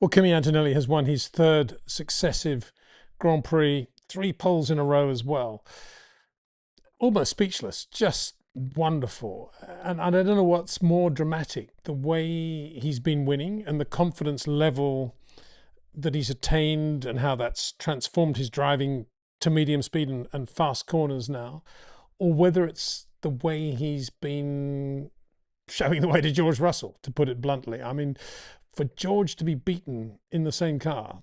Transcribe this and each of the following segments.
Well, Kimi Antonelli has won his third successive Grand Prix, 3 poles in a row as well. Almost speechless, just wonderful. And I don't know what's more dramatic, the way he's been winning and the confidence level that he's attained and how that's transformed his driving to medium speed and fast corners now, or whether it's the way he's been showing the way to George Russell, to put it bluntly. I mean, for George to be beaten in the same car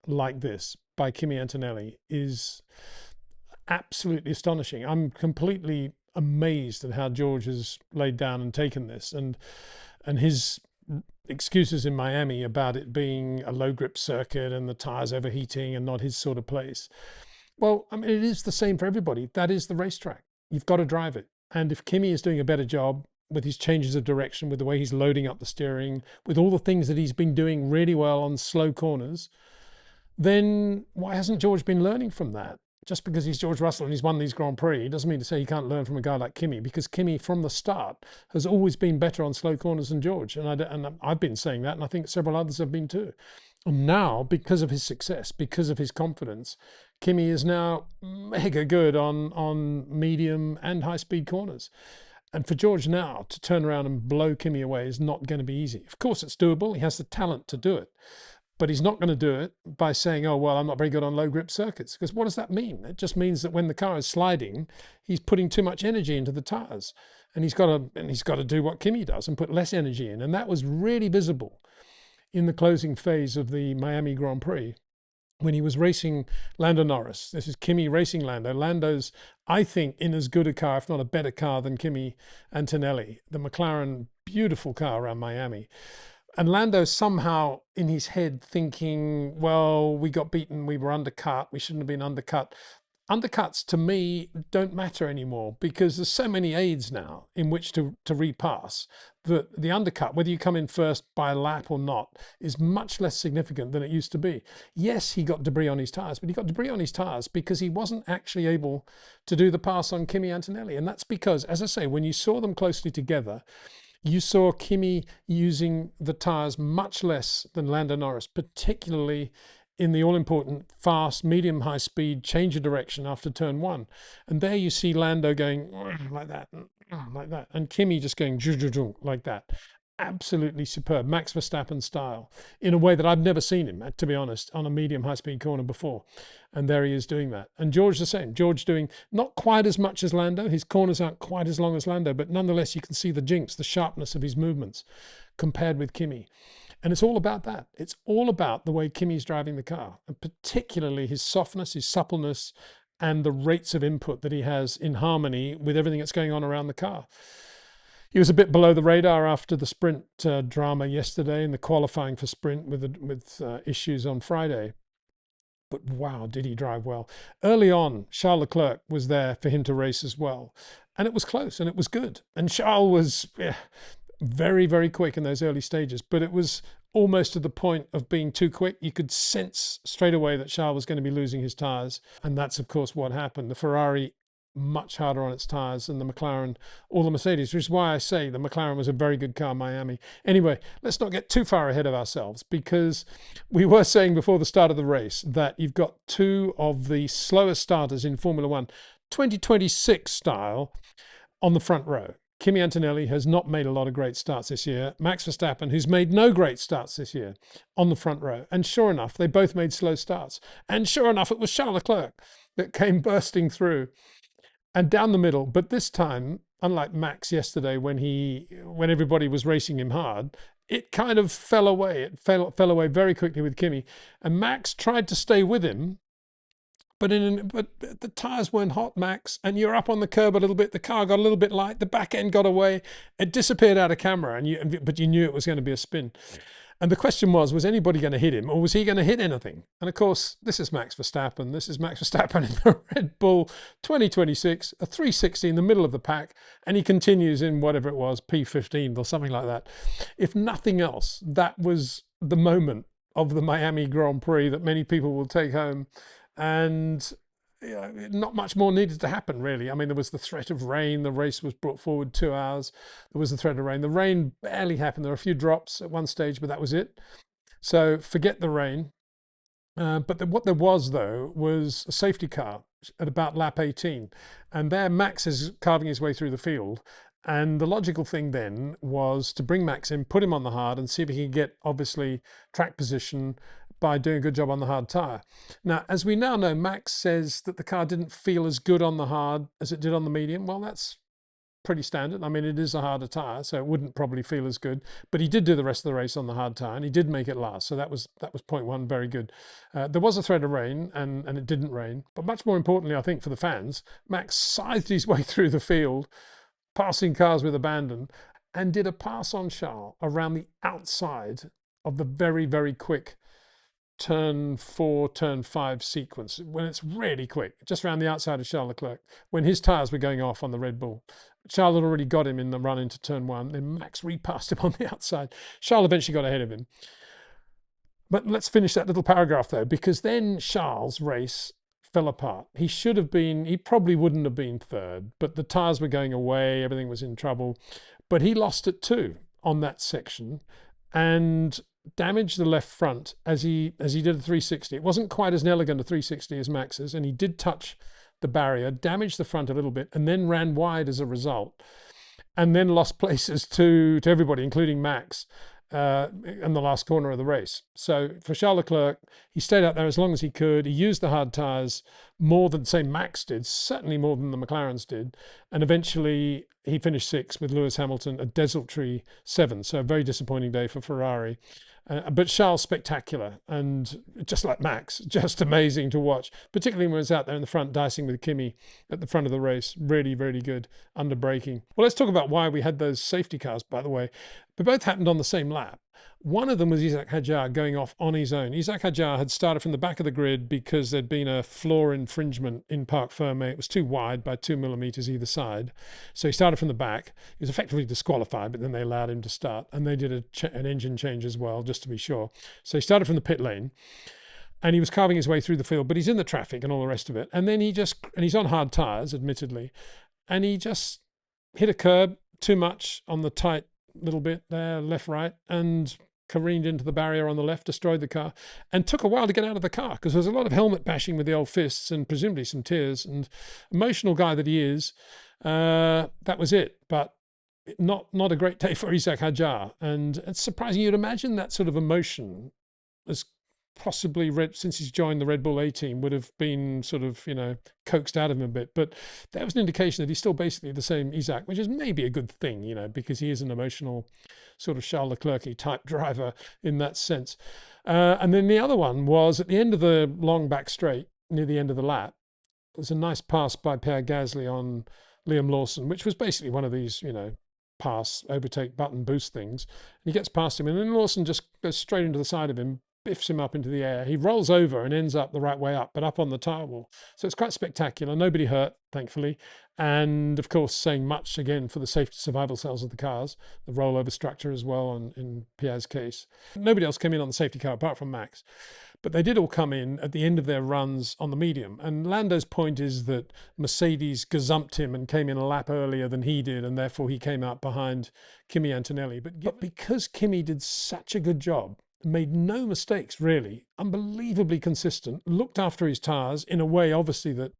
like this by Kimi Antonelli is absolutely astonishing. I'm completely amazed at how George has laid down and taken this, and his excuses in Miami about it being a low grip circuit and the tires overheating and not his sort of place. Well, I mean, it is the same for everybody. That is the racetrack. You've got to drive it. And if Kimi is doing a better job with his changes of direction, with the way he's loading up the steering, with all the things that he's been doing really well on slow corners, then why hasn't George been learning from that? Just because he's George Russell and he's won these Grand Prix doesn't mean to say he can't learn from a guy like Kimi, because Kimi from the start has always been better on slow corners than George. And I've been saying that, and I think several others have been too. And now, because of his success, because of his confidence, Kimi is now mega good on medium and high speed corners. And for George now to turn around and blow Kimi away is not going to be easy. Of course, it's doable. He has the talent to do it. But he's not going to do it by saying, oh, well, I'm not very good on low grip circuits. Because what does that mean? It just means that when the car is sliding, he's putting too much energy into the tires. And he's got to do what Kimi does and put less energy in. And that was really visible in the closing phase of the Miami Grand Prix, when he was racing Lando Norris. This is Kimi racing Lando. Lando's, I think, in as good a car, if not a better car, than Kimi Antonelli. The McLaren, beautiful car around Miami. And Lando somehow in his head thinking, well, we got beaten, we were undercut, we shouldn't have been undercut. Undercuts to me don't matter anymore, because there's so many aids now in which to repass that the undercut, whether you come in first by a lap or not, is much less significant than it used to be. Yes, he got debris on his tires, but he got debris on his tires because he wasn't actually able to do the pass on Kimi Antonelli. And that's because, as I say, when you saw them closely together, you saw Kimi using the tires much less than Lando Norris, particularly in the all-important fast, medium, high speed change of direction after turn one. And there you see Lando going like that, like that, and Kimi just going like that. Absolutely superb, Max Verstappen style, in a way that I've never seen him, to be honest, on a medium high speed corner before. And there he is doing that. And George the same. George doing not quite as much as Lando. His corners aren't quite as long as Lando, but nonetheless you can see the jinx, the sharpness of his movements compared with Kimi. And it's all about that. It's all about the way Kimi's driving the car, and particularly his softness, his suppleness, and the rates of input that he has in harmony with everything that's going on around the car. He was a bit below the radar after the sprint drama yesterday and the qualifying for sprint with issues on Friday. But wow, did he drive well. Early on, Charles Leclerc was there for him to race as well. And it was close and it was good. And Charles was very, very quick in those early stages, but it was almost to the point of being too quick. You could sense straight away that Charles was going to be losing his tires. And that's, of course, what happened. The Ferrari much harder on its tires than the McLaren or the Mercedes, which is why I say the McLaren was a very good car in Miami. Anyway, let's not get too far ahead of ourselves, because we were saying before the start of the race that you've got two of the slowest starters in Formula One, 2026 style, on the front row. Kimi Antonelli has not made a lot of great starts this year. Max Verstappen, who's made no great starts this year, on the front row. And sure enough, they both made slow starts. And sure enough, it was Charles Leclerc that came bursting through and down the middle. But this time, unlike Max yesterday, when everybody was racing him hard, it kind of fell away. It fell away very quickly with Kimi. And Max tried to stay with him, but the tires weren't hot, Max, and you're up on the curb a little bit. The car got a little bit light. The back end got away. It disappeared out of camera, but you knew it was going to be a spin. And the question was anybody going to hit him, or was he going to hit anything? And of course, this is Max Verstappen. This is Max Verstappen in the Red Bull 2026, a 360 in the middle of the pack, and he continues in whatever it was, P15 or something like that. If nothing else, that was the moment of the Miami Grand Prix that many people will take home. And not much more needed to happen, really. I mean, there was the threat of rain. The race was brought forward 2 hours. There was the threat of rain. The rain barely happened. There were a few drops at one stage, but that was it. So forget the rain. But what there was, though, was a safety car at about lap 18. And there Max is carving his way through the field. And the logical thing then was to bring Max in, put him on the hard, and see if he could get, obviously, track position by doing a good job on the hard tyre. Now, as we now know, Max says that the car didn't feel as good on the hard as it did on the medium. Well, that's pretty standard. I mean, it is a harder tyre, so it wouldn't probably feel as good. But he did do the rest of the race on the hard tyre, and he did make it last. So that was point one, very good. There was a threat of rain, and it didn't rain. But much more importantly, I think for the fans, Max scythed his way through the field, passing cars with abandon, and did a pass on Charles around the outside of the very, very quick turn 4, turn 5 sequence, when it's really quick, just around the outside of Charles Leclerc, when his tyres were going off on the Red Bull. Charles had already got him in the run into turn 1, then Max repassed him on the outside. Charles eventually got ahead of him. But let's finish that little paragraph though, because then Charles' race fell apart. He probably wouldn't have been third, but the tyres were going away, everything was in trouble. But he lost it too on that section, and damaged the left front as he did a 360. It wasn't quite as elegant a 360 as Max's, and he did touch the barrier, damaged the front a little bit, and then ran wide as a result, and then lost places to everybody, including Max, in the last corner of the race. So for Charles Leclerc, he stayed out there as long as he could. He used the hard tyres more than, say, Max did, certainly more than the McLarens did. And eventually he finished 6th with Lewis Hamilton, a desultory 7th. So a very disappointing day for Ferrari. But Charles, spectacular, and just like Max, just amazing to watch, particularly when he was out there in the front dicing with Kimi at the front of the race. Really, really good under braking. Well, let's talk about why we had those safety cars, by the way. They both happened on the same lap. One of them was Isaac Hadjar going off on his own. Isaac Hadjar had started from the back of the grid because there'd been a floor infringement in Parc Fermé. It was too wide by 2 millimeters either side. So he started from the back. He was effectively disqualified, but then they allowed him to start. And they did an engine change as well, just to be sure. So he started from the pit lane, and he was carving his way through the field, but he's in the traffic and all the rest of it. And then he's on hard tyres, admittedly, and he just hit a curb too much on the tight little bit there, left, right, and careened into the barrier on the left, destroyed the car, and took a while to get out of the car because there was a lot of helmet bashing with the old fists and presumably some tears. And emotional guy that he is, that was it. But not a great day for Isaac Hadjar. And it's surprising. You'd imagine that sort of emotion as possibly since he's joined the Red Bull A team would have been sort of, coaxed out of him a bit. But that was an indication that he's still basically the same Isaac, which is maybe a good thing, because he is an emotional sort of Charles Leclerc type driver in that sense. And then the other one was at the end of the long back straight, near the end of the lap, it was a nice pass by Pierre Gasly on Liam Lawson, which was basically one of these, pass, overtake, button, boost things. And he gets past him, and then Lawson just goes straight into the side of him, biffs him up into the air. He rolls over and ends up the right way up, but up on the tyre wall. So it's quite spectacular. Nobody hurt, thankfully. And of course, saying much again for the safety survival cells of the cars, the rollover structure as well in Pierre's case. Nobody else came in on the safety car apart from Max. But they did all come in at the end of their runs on the medium. And Lando's point is that Mercedes gazumped him and came in a lap earlier than he did, and therefore he came out behind Kimi Antonelli. But because Kimi did such a good job, made no mistakes really, unbelievably consistent, looked after his tyres in a way obviously that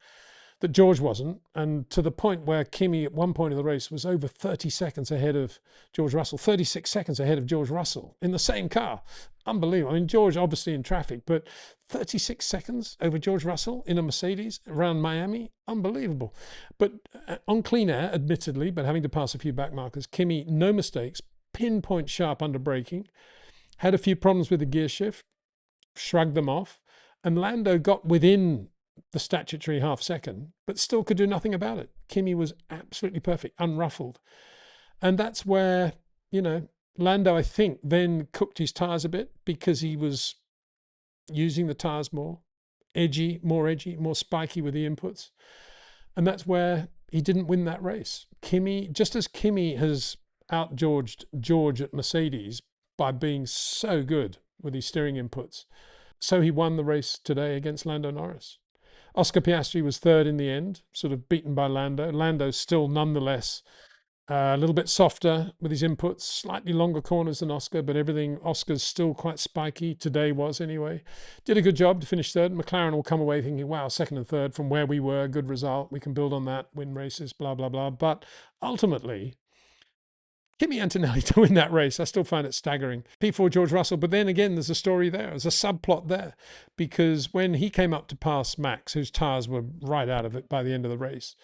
George wasn't, and to the point where Kimi at one point of the race was over 30 seconds ahead of George Russell, 36 seconds ahead of George Russell in the same car. Unbelievable. I mean, George obviously in traffic, but 36 seconds over George Russell in a Mercedes around Miami, unbelievable. But on clean air, admittedly, but having to pass a few back markers, Kimi, no mistakes, pinpoint sharp under braking, had a few problems with the gear shift, shrugged them off, and Lando got within the statutory half second, but still could do nothing about it. Kimi was absolutely perfect, unruffled. And that's where, Lando, I think, then cooked his tyres a bit because he was using the tyres more edgy, more spiky with the inputs. And that's where he didn't win that race. Kimi, just as Kimi has out-Georged George at Mercedes by being so good with his steering inputs, so he won the race today against Lando Norris. Oscar Piastri was third in the end, sort of beaten by Lando. Lando's still nonetheless A little bit softer with his inputs, slightly longer corners than Oscar, but everything, Oscar's still quite spiky. Today was anyway. Did a good job to finish third. McLaren will come away thinking, wow, second and third from where we were, good result. We can build on that, win races, blah, blah, blah. But ultimately, Kimi Antonelli to win that race, I still find it staggering. P4 George Russell, but then again, there's a story there. There's a subplot there, because when he came up to pass Max, whose tyres were right out of it by the end of the race,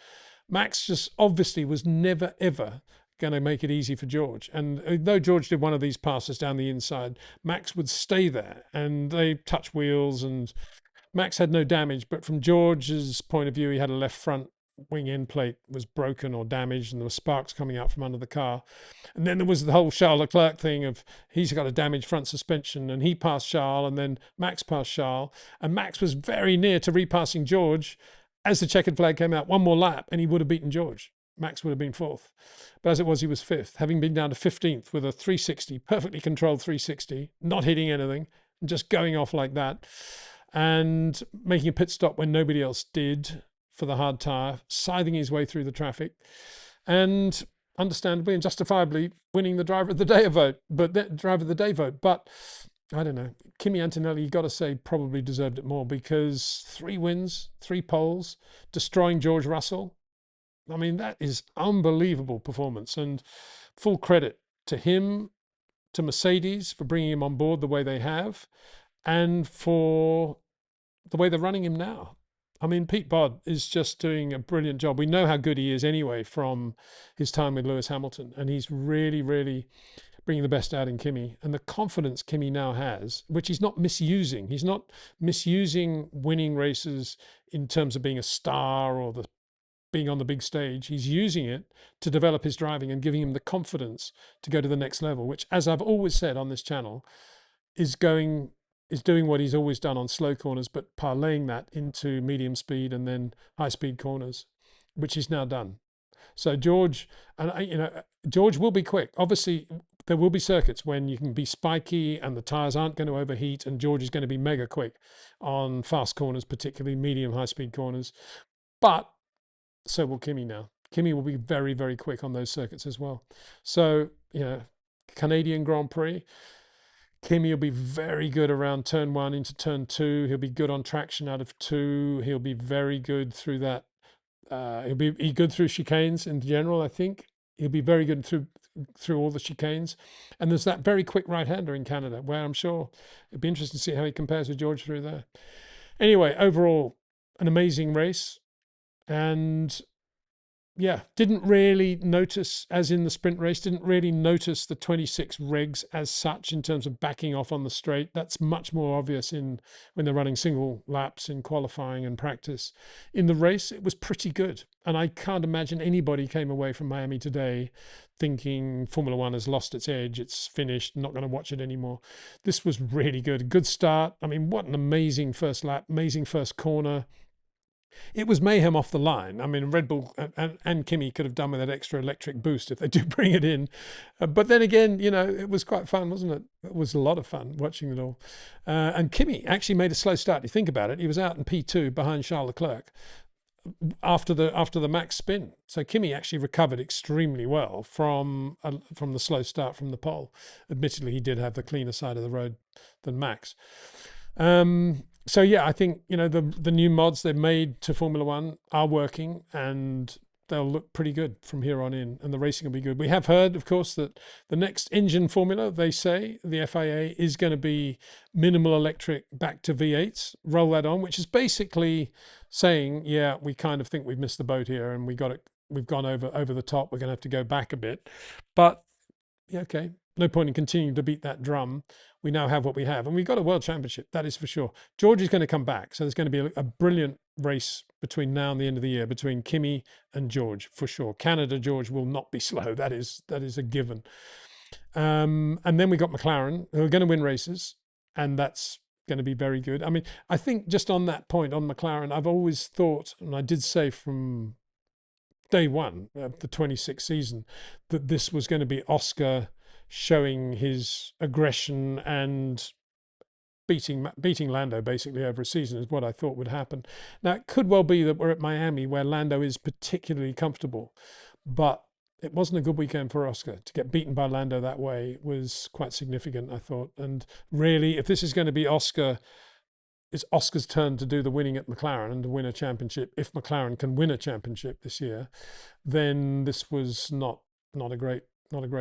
Max just obviously was never, ever going to make it easy for George. And though George did one of these passes down the inside, Max would stay there and they touch wheels and Max had no damage. But from George's point of view, he had a left front wing end plate was broken or damaged and there were sparks coming out from under the car. And then there was the whole Charles Leclerc thing of he's got a damaged front suspension and he passed Charles and then Max passed Charles. And Max was very near to repassing George as the checkered flag came out. One more lap and he would have beaten George. Max would have been fourth. But as it was, he was fifth, having been down to 15th with a 360, perfectly controlled 360, not hitting anything, and just going off like that, and making a pit stop when nobody else did for the hard tyre, scything his way through the traffic, and understandably and justifiably winning the driver of the day vote. But I don't know. Kimi Antonelli, you got to say, probably deserved it more because 3 wins, 3 poles, destroying George Russell. I mean, that is unbelievable performance, and full credit to him, to Mercedes for bringing him on board the way they have, and for the way they're running him now. I mean, Pete Bod is just doing a brilliant job. We know how good he is anyway from his time with Lewis Hamilton, and he's really, really bringing the best out in Kimi. And the confidence Kimi now has, which he's not misusing. He's not misusing winning races in terms of being a star or being on the big stage. He's using it to develop his driving and giving him the confidence to go to the next level, which, as I've always said on this channel, is doing what he's always done on slow corners, but parlaying that into medium speed and then high speed corners, which he's now done. So George, and George will be quick. Obviously, there will be circuits when you can be spiky and the tyres aren't going to overheat, and George is going to be mega quick on fast corners, particularly medium high speed corners. But so will Kimi now. Kimi will be very, very quick on those circuits as well. So, Canadian Grand Prix, Kimi will be very good around turn 1 into turn 2. He'll be good on traction out of 2. He'll be very good through that. He'll be good through chicanes in general, I think. He'll be very good through all the chicanes. And there's that very quick right-hander in Canada, where I'm sure it'd be interesting to see how he compares with George through there. Anyway, overall, an amazing race. And yeah, didn't really notice, as in the sprint race, didn't really notice the 26 regs as such in terms of backing off on the straight. That's much more obvious when they're running single laps in qualifying and practice. In the race, it was pretty good. And I can't imagine anybody came away from Miami today thinking Formula One has lost its edge, it's finished, not going to watch it anymore. This was really good. Good start. I mean, what an amazing first lap, amazing first corner. It was mayhem off the line. I mean, Red Bull and Kimi could have done with that extra electric boost if they do bring it in. But then again, it was quite fun, wasn't it? It was a lot of fun watching it all. And Kimi actually made a slow start. You think about it, he was out in P2 behind Charles Leclerc after the max spin. So Kimi actually recovered extremely well from the slow start from the pole. Admittedly, he did have the cleaner side of the road than Max. So yeah, I think the new mods they've made to Formula One are working, and they'll look pretty good from here on in, and the racing will be good. We have heard, of course, that the next engine formula, they say, the FIA, is going to be minimal electric back to V8s. Roll that on, which is basically saying, yeah, we kind of think we've missed the boat here, and we've gone over the top. We're going to have to go back a bit, but yeah, okay. No point in continuing to beat that drum. We now have what we have. And we've got a world championship, that is for sure. George is going to come back. So there's going to be a brilliant race between now and the end of the year, between Kimi and George, for sure. Canada, George will not be slow. That is a given. And then we got McLaren, who are going to win races. And that's going to be very good. I mean, I think just on that point, on McLaren, I've always thought, and I did say from day one of the 26th season, that this was going to be Oscar showing his aggression and beating Lando basically over a season is what I thought would happen. Now, it could well be that we're at Miami where Lando is particularly comfortable, but it wasn't a good weekend for Oscar. To get beaten by Lando that way was quite significant, I thought. And really, if this is going to be Oscar, it's Oscar's turn to do the winning at McLaren and to win a championship. If McLaren can win a championship this year, then this was not a great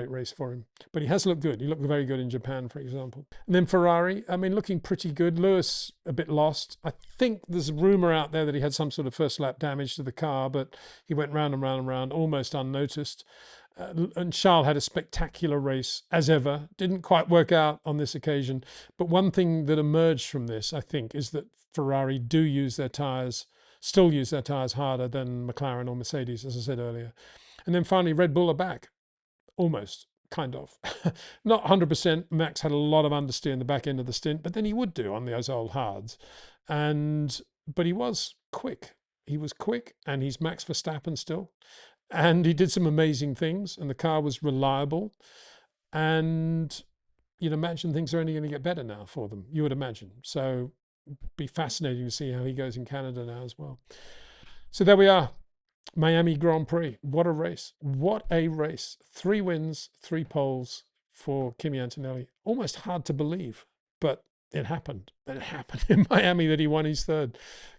race for him. But he has looked good. He looked very good in Japan, for example. And then Ferrari, I mean, looking pretty good. Lewis a bit lost. I think there's a rumour out there that he had some sort of first lap damage to the car, but he went round and round and round, almost unnoticed. And Charles had a spectacular race, as ever. Didn't quite work out on this occasion. But one thing that emerged from this, I think, is that Ferrari do use their tyres, still use their tyres harder than McLaren or Mercedes, as I said earlier. And then finally, Red Bull are back. Almost, kind of. Not 100%. Max had a lot of understeer in the back end of the stint, but then he would do on those old hards. But he was quick. He was quick, and he's Max Verstappen still. And he did some amazing things, and the car was reliable. And you'd imagine things are only going to get better now for them. You would imagine. So be fascinating to see how he goes in Canada now as well. So there we are. Miami Grand Prix. What a race. What a race. 3 wins, 3 poles for Kimi Antonelli. Almost hard to believe, but it happened. It happened in Miami that he won his 3rd.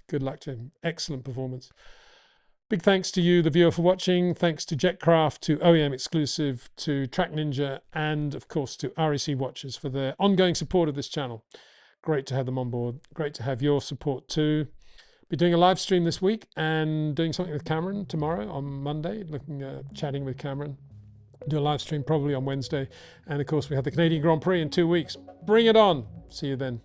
Good luck to him. Excellent performance. Big thanks to you, the viewer, for watching. Thanks to Jetcraft, to OEM Exclusive, to Track Ninja, and of course to REC Watchers for their ongoing support of this channel. Great to have them on board. Great to have your support too. Be doing a live stream this week and doing something with Cameron tomorrow on Monday, chatting with Cameron. Do a live stream probably on Wednesday. And of course we have the Canadian Grand Prix in 2 weeks. Bring it on. See you then.